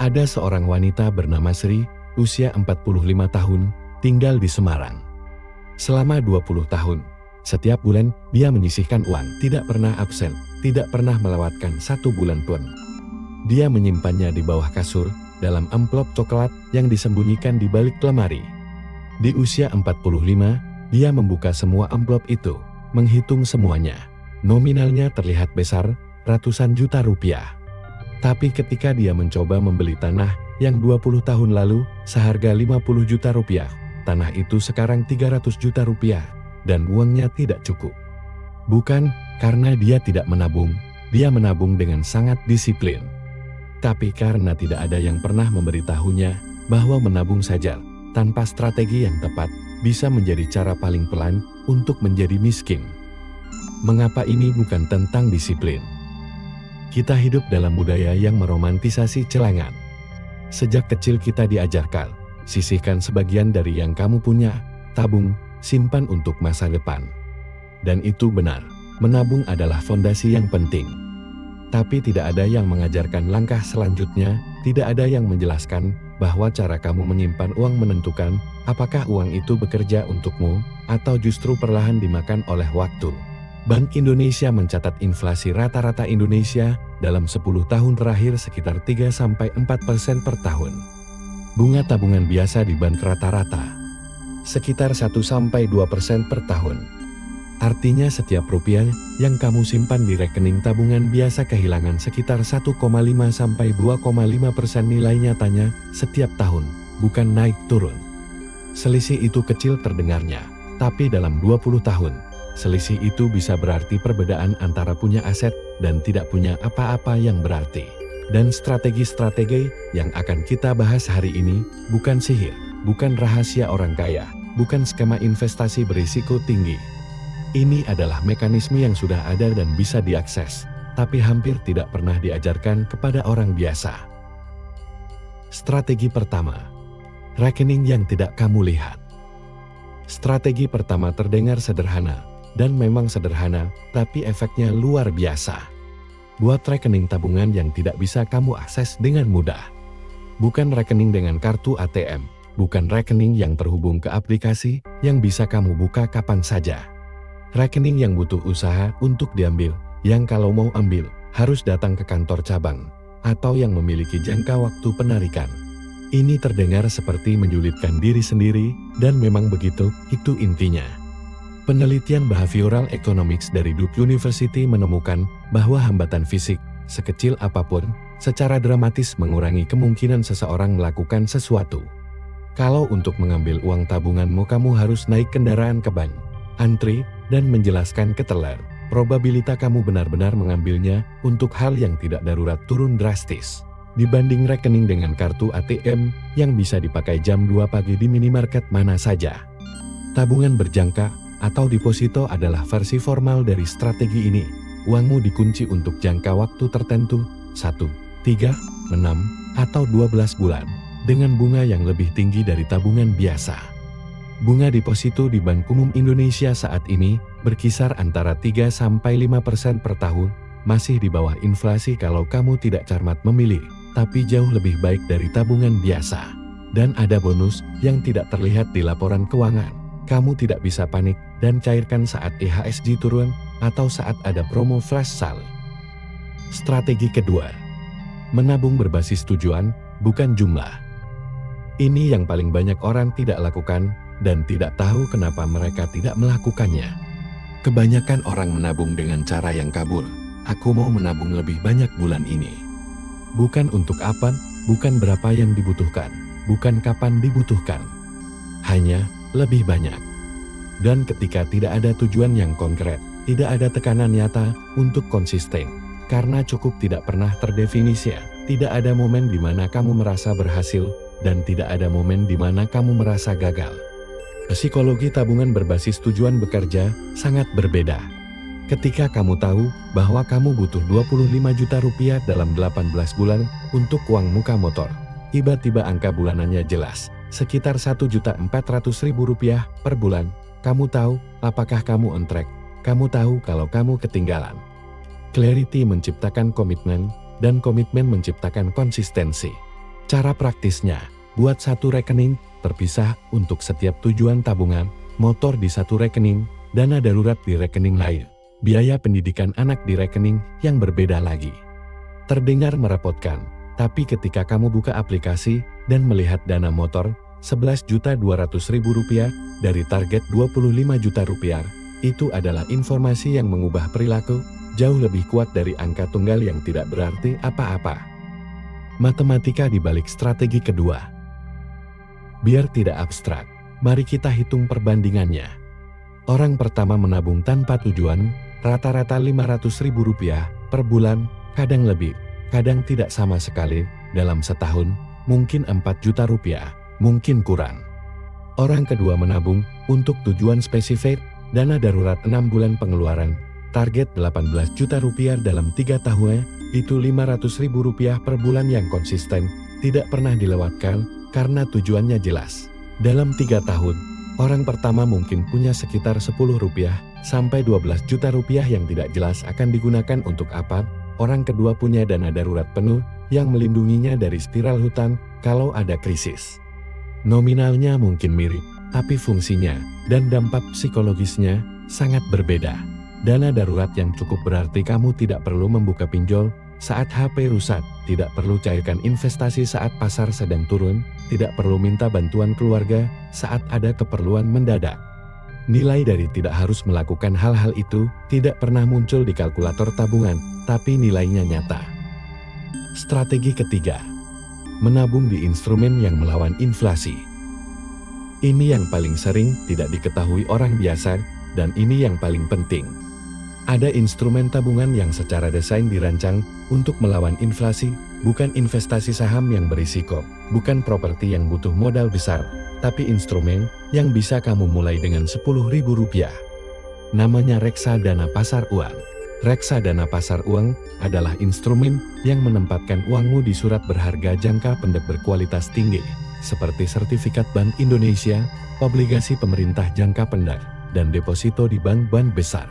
Ada seorang wanita bernama Sri, usia 45 tahun, tinggal di Semarang. Selama 20 tahun, setiap bulan dia menyisihkan uang, tidak pernah absen, tidak pernah melewatkan 1 bulan pun. Dia menyimpannya di bawah kasur, dalam amplop coklat yang disembunyikan di balik lemari. Di usia 45, dia membuka semua amplop itu, menghitung semuanya. Nominalnya terlihat besar, ratusan juta rupiah. Tapi ketika dia mencoba membeli tanah yang 20 tahun lalu seharga 50 juta rupiah, tanah itu sekarang 300 juta rupiah dan uangnya tidak cukup. Bukan karena dia tidak menabung, dia menabung dengan sangat disiplin. Tapi karena tidak ada yang pernah memberitahunya bahwa menabung saja tanpa strategi yang tepat bisa menjadi cara paling pelan untuk menjadi miskin. Mengapa ini bukan tentang disiplin? Kita hidup dalam budaya yang meromantisasi celengan. Sejak kecil kita diajarkan, sisihkan sebagian dari yang kamu punya, tabung, simpan untuk masa depan. Dan itu benar, menabung adalah fondasi yang penting. Tapi tidak ada yang mengajarkan langkah selanjutnya, tidak ada yang menjelaskan bahwa cara kamu menyimpan uang menentukan apakah uang itu bekerja untukmu atau justru perlahan dimakan oleh waktu. Bank Indonesia mencatat inflasi rata-rata Indonesia dalam 10 tahun terakhir sekitar 3-4% per tahun. Bunga tabungan biasa di bank rata-rata sekitar 1-2% per tahun. Artinya setiap rupiah yang kamu simpan di rekening tabungan biasa kehilangan sekitar 1,5-2,5% nilai nyatanya setiap tahun, bukan naik turun. Selisih itu kecil terdengarnya, tapi dalam 20 tahun, selisih itu bisa berarti perbedaan antara punya aset dan tidak punya apa-apa yang berarti. Dan strategi-strategi yang akan kita bahas hari ini bukan sihir, bukan rahasia orang kaya, bukan skema investasi berisiko tinggi. Ini adalah mekanisme yang sudah ada dan bisa diakses, tapi hampir tidak pernah diajarkan kepada orang biasa. Strategi pertama, rekening yang tidak kamu lihat. Strategi pertama terdengar sederhana, dan memang sederhana, tapi efeknya luar biasa. Buat rekening tabungan yang tidak bisa kamu akses dengan mudah. Bukan rekening dengan kartu ATM, bukan rekening yang terhubung ke aplikasi yang bisa kamu buka kapan saja. Rekening yang butuh usaha untuk diambil, yang kalau mau ambil, harus datang ke kantor cabang, atau yang memiliki jangka waktu penarikan. Ini terdengar seperti menyulitkan diri sendiri, dan memang begitu, itu intinya. Penelitian Behavioral Economics dari Duke University menemukan bahwa hambatan fisik, sekecil apapun, secara dramatis mengurangi kemungkinan seseorang melakukan sesuatu. Kalau untuk mengambil uang tabunganmu kamu harus naik kendaraan ke bank, antri, dan menjelaskan ke teller, probabilitas kamu benar-benar mengambilnya untuk hal yang tidak darurat turun drastis. Dibanding rekening dengan kartu ATM yang bisa dipakai jam 2 pagi di minimarket mana saja. Tabungan berjangka atau deposito adalah versi formal dari strategi ini. Uangmu dikunci untuk jangka waktu tertentu, 1, 3, 6, atau 12 bulan, dengan bunga yang lebih tinggi dari tabungan biasa. Bunga deposito di Bank Umum Indonesia saat ini berkisar antara 3-5% per tahun, masih di bawah inflasi kalau kamu tidak cermat memilih, tapi jauh lebih baik dari tabungan biasa. Dan ada bonus yang tidak terlihat di laporan keuangan. Kamu tidak bisa panik dan cairkan saat IHSG turun atau saat ada promo flash sale. Strategi kedua, menabung berbasis tujuan, bukan jumlah. Ini yang paling banyak orang tidak lakukan dan tidak tahu kenapa mereka tidak melakukannya. Kebanyakan orang menabung dengan cara yang kabur. Aku mau menabung lebih banyak bulan ini. Bukan untuk apa, bukan berapa yang dibutuhkan, bukan kapan dibutuhkan. Hanya lebih banyak. Dan ketika tidak ada tujuan yang konkret, tidak ada tekanan nyata untuk konsisten, karena cukup tidak pernah terdefinisi, tidak ada momen di mana kamu merasa berhasil, dan tidak ada momen di mana kamu merasa gagal. Psikologi tabungan berbasis tujuan bekerja sangat berbeda. Ketika kamu tahu bahwa kamu butuh 25 juta rupiah dalam 18 bulan untuk uang muka motor, tiba-tiba angka bulanannya jelas, sekitar 1.400.000 rupiah per bulan. Kamu tahu apakah kamu on track, kamu tahu kalau kamu ketinggalan. Clarity menciptakan komitmen, dan komitmen menciptakan konsistensi. Cara praktisnya, buat satu rekening terpisah untuk setiap tujuan tabungan, motor di satu rekening, dana darurat di rekening lain, biaya pendidikan anak di rekening yang berbeda lagi. Terdengar merepotkan, tapi ketika kamu buka aplikasi dan melihat dana motor Rp11.200.000 dari target Rp25 juta, itu adalah informasi yang mengubah perilaku, jauh lebih kuat dari angka tunggal yang tidak berarti apa-apa. Matematika di balik strategi kedua. Biar tidak abstrak, mari kita hitung perbandingannya. Orang pertama menabung tanpa tujuan, rata-rata Rp500.000 per bulan, kadang lebih, kadang tidak sama sekali, dalam setahun, mungkin Rp4 juta, mungkin kurang. Orang kedua menabung untuk tujuan spesifik, dana darurat 6 bulan pengeluaran, target Rp18 juta dalam 3 tahun, itu Rp500.000 per bulan yang konsisten, tidak pernah dilewatkan, karena tujuannya jelas. Dalam 3 tahun, orang pertama mungkin punya sekitar Rp10 sampai Rp12 juta yang tidak jelas akan digunakan untuk apa. Orang kedua punya dana darurat penuh, yang melindunginya dari spiral hutang, kalau ada krisis. Nominalnya mungkin mirip, tapi fungsinya dan dampak psikologisnya sangat berbeda. Dana darurat yang cukup berarti kamu tidak perlu membuka pinjol saat HP rusak, tidak perlu cairkan investasi saat pasar sedang turun, tidak perlu minta bantuan keluarga saat ada keperluan mendadak. Nilai dari tidak harus melakukan hal-hal itu tidak pernah muncul di kalkulator tabungan, tapi nilainya nyata. Strategi ketiga, menabung di instrumen yang melawan inflasi. Ini yang paling sering tidak diketahui orang biasa, dan ini yang paling penting. Ada instrumen tabungan yang secara desain dirancang untuk melawan inflasi, bukan investasi saham yang berisiko, bukan properti yang butuh modal besar, tapi instrumen yang bisa kamu mulai dengan Rp10.000. Namanya reksadana pasar uang. Reksadana pasar uang adalah instrumen yang menempatkan uangmu di surat berharga jangka pendek berkualitas tinggi, seperti sertifikat Bank Indonesia, obligasi pemerintah jangka pendek, dan deposito di bank-bank besar.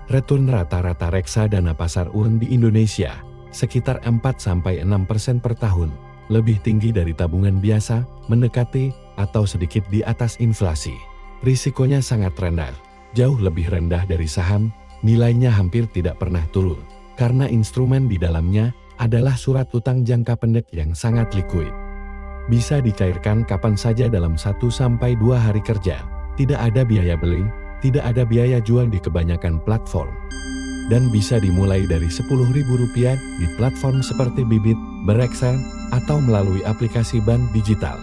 Return rata-rata reksadana pasar uang di Indonesia sekitar 4-6% per tahun, lebih tinggi dari tabungan biasa, mendekati atau sedikit di atas inflasi. Risikonya sangat rendah, jauh lebih rendah dari saham, nilainya hampir tidak pernah turun, karena instrumen di dalamnya adalah surat utang jangka pendek yang sangat likuid. Bisa dicairkan kapan saja dalam 1-2 hari kerja, tidak ada biaya beli, tidak ada biaya jual di kebanyakan platform. Dan bisa dimulai dari Rp10.000 di platform seperti Bibit, Bereksa, atau melalui aplikasi bank digital.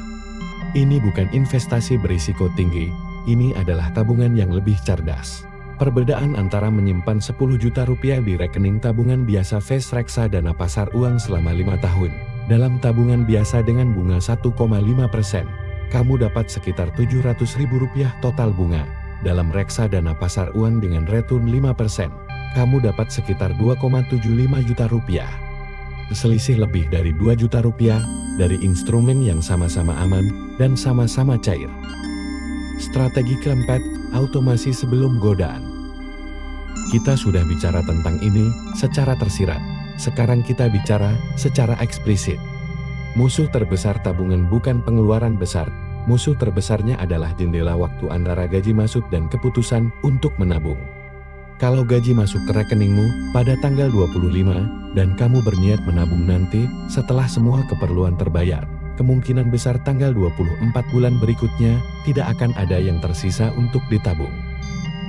Ini bukan investasi berisiko tinggi, ini adalah tabungan yang lebih cerdas. Perbedaan antara menyimpan Rp10 juta di rekening tabungan biasa vs reksadana pasar uang selama 5 tahun. Dalam tabungan biasa dengan bunga 1,5%, kamu dapat sekitar Rp700.000 total bunga. Dalam reksadana pasar uang dengan return 5%, kamu dapat sekitar Rp2,75 juta. Selisih lebih dari Rp2 juta dari instrumen yang sama-sama aman dan sama-sama cair. Strategi keempat, automasi sebelum godaan. Kita sudah bicara tentang ini secara tersirat. Sekarang kita bicara secara eksplisit. Musuh terbesar tabungan bukan pengeluaran besar. Musuh terbesarnya adalah jendela waktu antara gaji masuk dan keputusan untuk menabung. Kalau gaji masuk ke rekeningmu pada tanggal 25 dan kamu berniat menabung nanti setelah semua keperluan terbayar, kemungkinan besar tanggal 24 bulan berikutnya tidak akan ada yang tersisa untuk ditabung.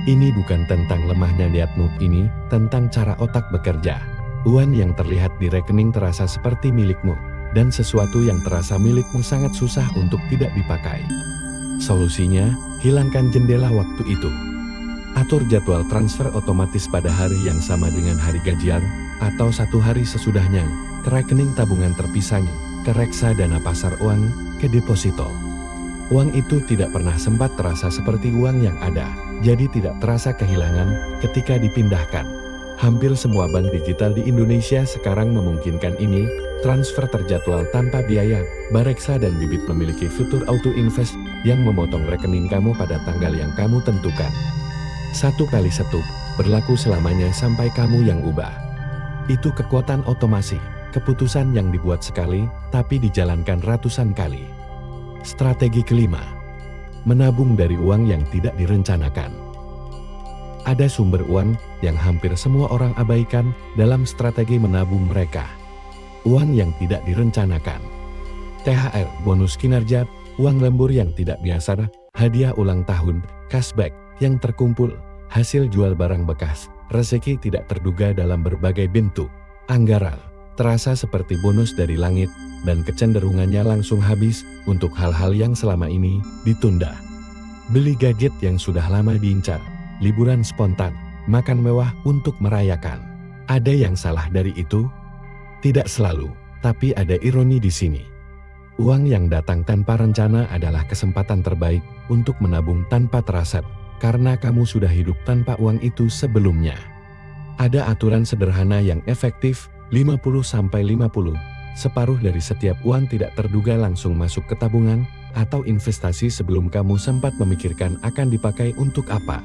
Ini bukan tentang lemahnya niatmu, ini tentang cara otak bekerja. Uang yang terlihat di rekening terasa seperti milikmu, dan sesuatu yang terasa milikmu sangat susah untuk tidak dipakai. Solusinya, hilangkan jendela waktu itu. Atur jadwal transfer otomatis pada hari yang sama dengan hari gajian, atau 1 hari sesudahnya, ke rekening tabungan terpisahnya, ke reksadana pasar uang, ke deposito. Uang itu tidak pernah sempat terasa seperti uang yang ada, jadi tidak terasa kehilangan ketika dipindahkan. Hampir semua bank digital di Indonesia sekarang memungkinkan ini, transfer terjadwal tanpa biaya. Bereksa dan Bibit memiliki fitur Auto Invest yang memotong rekening kamu pada tanggal yang kamu tentukan. 1 kali setup, berlaku selamanya sampai kamu yang ubah. Itu kekuatan otomasi. keputusan yang dibuat sekali, tapi dijalankan ratusan kali. Strategi kelima, menabung dari uang yang tidak direncanakan. Ada sumber uang yang hampir semua orang abaikan dalam strategi menabung mereka. Uang yang tidak direncanakan. THR, bonus kinerja, uang lembur yang tidak biasa, hadiah ulang tahun, cashback yang terkumpul, hasil jual barang bekas, rezeki tidak terduga dalam berbagai bentuk. Anggaran terasa seperti bonus dari langit dan kecenderungannya langsung habis untuk hal-hal yang selama ini ditunda. Beli gadget yang sudah lama diincar, liburan spontan, makan mewah untuk merayakan. Ada yang salah dari itu? Tidak selalu, tapi ada ironi di sini. Uang yang datang tanpa rencana adalah kesempatan terbaik untuk menabung tanpa terasa, karena kamu sudah hidup tanpa uang itu sebelumnya. Ada aturan sederhana yang efektif, 50-50. Separuh dari setiap uang tidak terduga langsung masuk ke tabungan atau investasi sebelum kamu sempat memikirkan akan dipakai untuk apa.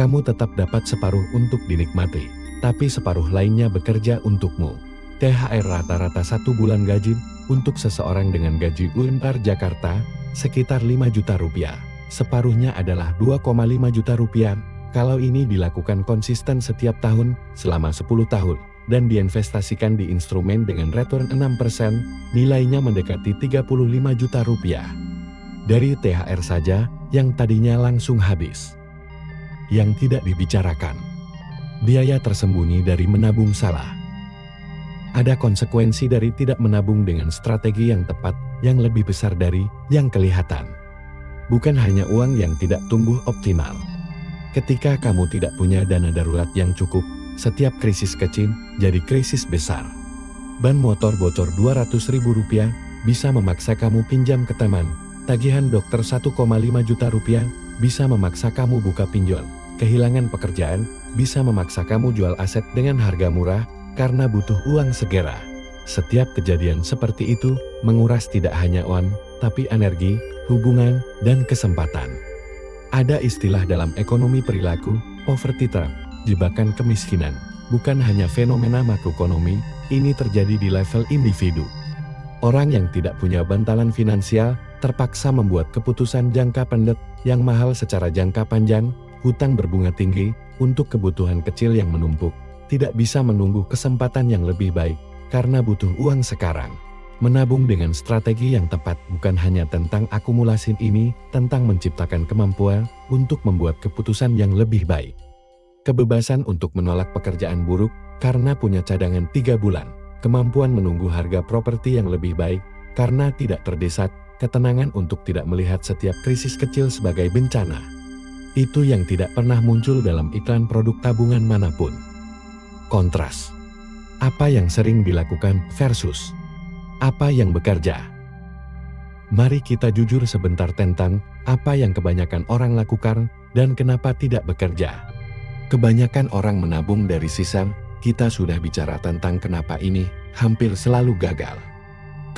Kamu tetap dapat separuh untuk dinikmati, tapi separuh lainnya bekerja untukmu. THR rata-rata 1 bulan gaji untuk seseorang dengan gaji UMR Jakarta sekitar 5 juta rupiah. Separuhnya adalah 2,5 juta rupiah. Kalau ini dilakukan konsisten setiap tahun selama 10 tahun dan diinvestasikan di instrumen dengan return 6%, nilainya mendekati 35 juta rupiah. Dari THR saja yang tadinya langsung habis. Yang tidak dibicarakan, biaya tersembunyi dari menabung salah. Ada konsekuensi dari tidak menabung dengan strategi yang tepat, yang lebih besar dari yang kelihatan. Bukan hanya uang yang tidak tumbuh optimal. Ketika kamu tidak punya dana darurat yang cukup, setiap krisis kecil jadi krisis besar. Ban motor bocor 200.000 rupiah bisa memaksa kamu pinjam ke teman. Tagihan dokter 1,5 juta rupiah bisa memaksa kamu buka pinjol. Kehilangan pekerjaan bisa memaksa kamu jual aset dengan harga murah karena butuh uang segera. Setiap kejadian seperti itu menguras tidak hanya uang, tapi energi, hubungan, dan kesempatan. Ada istilah dalam ekonomi perilaku, poverty trap, jebakan kemiskinan. Bukan hanya fenomena makroekonomi, ini terjadi di level individu. Orang yang tidak punya bantalan finansial terpaksa membuat keputusan jangka pendek yang mahal secara jangka panjang, hutang berbunga tinggi untuk kebutuhan kecil yang menumpuk. Tidak bisa menunggu kesempatan yang lebih baik, karena butuh uang sekarang. Menabung dengan strategi yang tepat bukan hanya tentang akumulasi ini, tentang menciptakan kemampuan untuk membuat keputusan yang lebih baik. Kebebasan untuk menolak pekerjaan buruk, karena punya cadangan 3 bulan. Kemampuan menunggu harga properti yang lebih baik, karena tidak terdesak. Ketenangan untuk tidak melihat setiap krisis kecil sebagai bencana. Itu yang tidak pernah muncul dalam iklan produk tabungan manapun. Kontras. Apa yang sering dilakukan versus apa yang bekerja. Mari kita jujur sebentar tentang apa yang kebanyakan orang lakukan dan kenapa tidak bekerja. Kebanyakan orang menabung dari sisa, kita sudah bicara tentang kenapa ini hampir selalu gagal.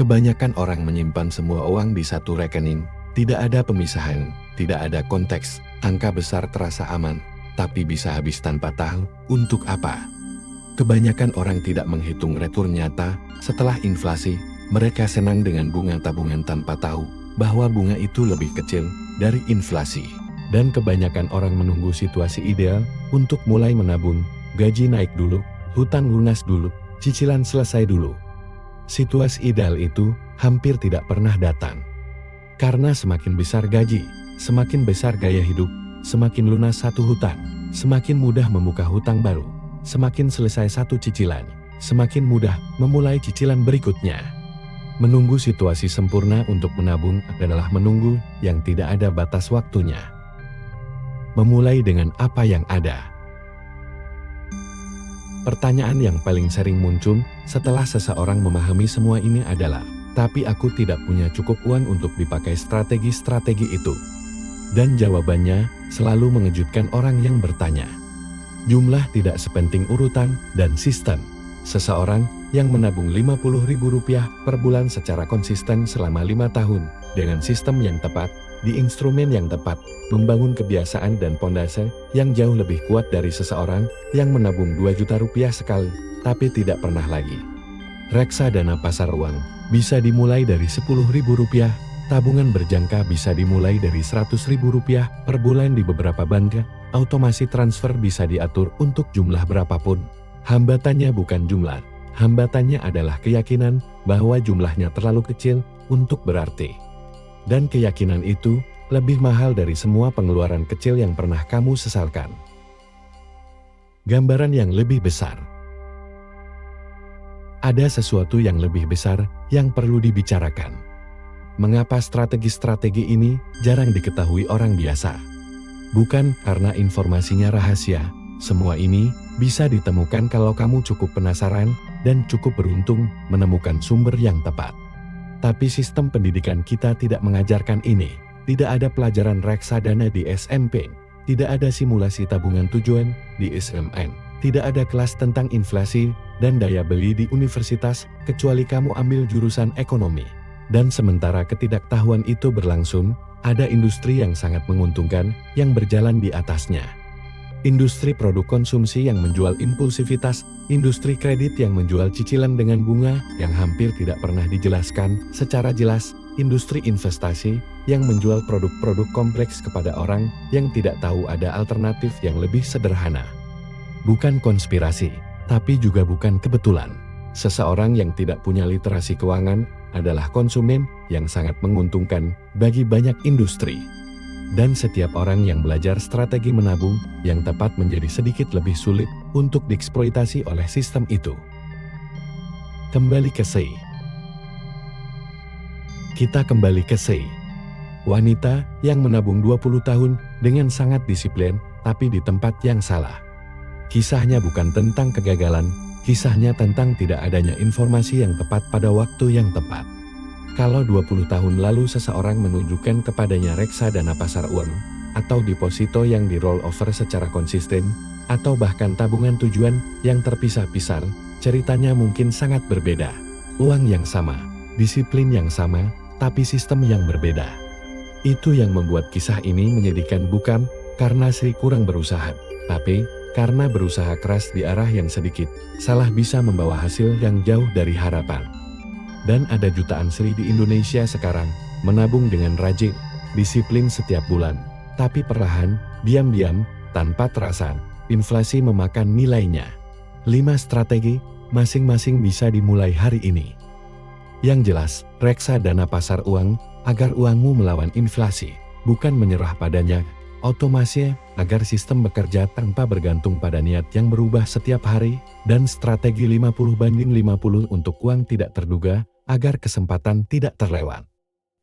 Kebanyakan orang menyimpan semua uang di satu rekening, tidak ada pemisahan, tidak ada konteks, angka besar terasa aman, tapi bisa habis tanpa tahu untuk apa. Kebanyakan orang tidak menghitung return nyata setelah inflasi. Mereka senang dengan bunga tabungan tanpa tahu bahwa bunga itu lebih kecil dari inflasi. Dan kebanyakan orang menunggu situasi ideal untuk mulai menabung. Gaji naik dulu, hutang lunas dulu, cicilan selesai dulu. Situasi ideal itu hampir tidak pernah datang. Karena semakin besar gaji, semakin besar gaya hidup, semakin lunas satu hutang, semakin mudah membuka hutang baru. Semakin selesai satu cicilan, semakin mudah memulai cicilan berikutnya. Menunggu situasi sempurna untuk menabung adalah menunggu yang tidak ada batas waktunya. Memulai dengan apa yang ada. Pertanyaan yang paling sering muncul setelah seseorang memahami semua ini adalah, tapi aku tidak punya cukup uang untuk dipakai strategi-strategi itu. Dan jawabannya selalu mengejutkan orang yang bertanya. Jumlah tidak sepenting urutan dan sistem. Seseorang yang menabung Rp50.000 per bulan secara konsisten selama 5 tahun, dengan sistem yang tepat, di instrumen yang tepat, membangun kebiasaan dan pondasi yang jauh lebih kuat dari seseorang yang menabung Rp2 juta sekali, tapi tidak pernah lagi. Reksadana pasar uang bisa dimulai dari Rp10.000, tabungan berjangka bisa dimulai dari Rp100.000 per bulan di beberapa bank, automasi transfer bisa diatur untuk jumlah berapapun. Hambatannya bukan jumlah, hambatannya adalah keyakinan bahwa jumlahnya terlalu kecil untuk berarti. Dan keyakinan itu lebih mahal dari semua pengeluaran kecil yang pernah kamu sesalkan. Gambaran yang lebih besar. Ada sesuatu yang lebih besar yang perlu dibicarakan. Mengapa strategi-strategi ini jarang diketahui orang biasa? Bukan karena informasinya rahasia, semua ini bisa ditemukan kalau kamu cukup penasaran dan cukup beruntung menemukan sumber yang tepat. Tapi sistem pendidikan kita tidak mengajarkan ini. Tidak ada pelajaran reksadana di SMP, tidak ada simulasi tabungan tujuan di SMN, tidak ada kelas tentang inflasi dan daya beli di universitas kecuali kamu ambil jurusan ekonomi. Dan sementara ketidaktahuan itu berlangsung, ada industri yang sangat menguntungkan yang berjalan di atasnya. Industri produk konsumsi yang menjual impulsivitas, industri kredit yang menjual cicilan dengan bunga yang hampir tidak pernah dijelaskan secara jelas, industri investasi yang menjual produk-produk kompleks kepada orang yang tidak tahu ada alternatif yang lebih sederhana. Bukan konspirasi, tapi juga bukan kebetulan. Seseorang yang tidak punya literasi keuangan adalah konsumen yang sangat menguntungkan bagi banyak industri. Dan setiap orang yang belajar strategi menabung yang tepat menjadi sedikit lebih sulit untuk dieksploitasi oleh sistem itu. Kembali ke Sei. Kita kembali ke Sei. Wanita yang menabung 20 tahun dengan sangat disiplin, tapi di tempat yang salah. Kisahnya bukan tentang kegagalan, kisahnya tentang tidak adanya informasi yang tepat pada waktu yang tepat. Kalau 20 tahun lalu seseorang menunjukkan kepadanya reksadana pasar uang, atau deposito yang di roll over secara konsisten, atau bahkan tabungan tujuan yang terpisah-pisah, ceritanya mungkin sangat berbeda. Uang yang sama, disiplin yang sama, tapi sistem yang berbeda. Itu yang membuat kisah ini menyedihkan bukan karena Sri kurang berusaha, tapi karena berusaha keras di arah yang sedikit, salah bisa membawa hasil yang jauh dari harapan. Dan ada jutaan Sri di Indonesia sekarang, menabung dengan rajin, disiplin setiap bulan, tapi perlahan, diam-diam, tanpa terasa, inflasi memakan nilainya. 5 strategi, masing-masing bisa dimulai hari ini. Yang jelas, reksadana pasar uang, agar uangmu melawan inflasi, bukan menyerah padanya, otomasi agar sistem bekerja tanpa bergantung pada niat yang berubah setiap hari, dan strategi 50/50 untuk uang tidak terduga, agar kesempatan tidak terlewat.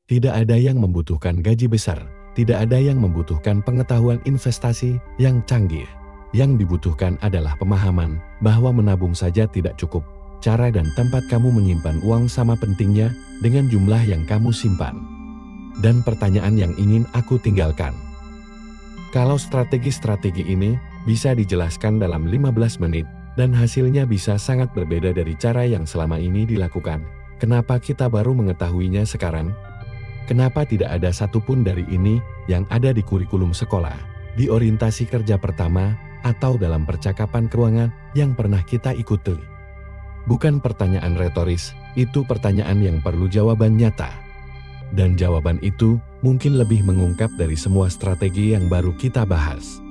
Tidak ada yang membutuhkan gaji besar, tidak ada yang membutuhkan pengetahuan investasi yang canggih. Yang dibutuhkan adalah pemahaman bahwa menabung saja tidak cukup. Cara dan tempat kamu menyimpan uang sama pentingnya dengan jumlah yang kamu simpan. Dan pertanyaan yang ingin aku tinggalkan. Kalau strategi-strategi ini bisa dijelaskan dalam 15 menit dan hasilnya bisa sangat berbeda dari cara yang selama ini dilakukan, kenapa kita baru mengetahuinya sekarang? Kenapa tidak ada satupun dari ini yang ada di kurikulum sekolah, di orientasi kerja pertama, atau dalam percakapan keuangan yang pernah kita ikuti? Bukan pertanyaan retoris, itu pertanyaan yang perlu jawaban nyata. Dan jawaban itu mungkin lebih mengungkap dari semua strategi yang baru kita bahas.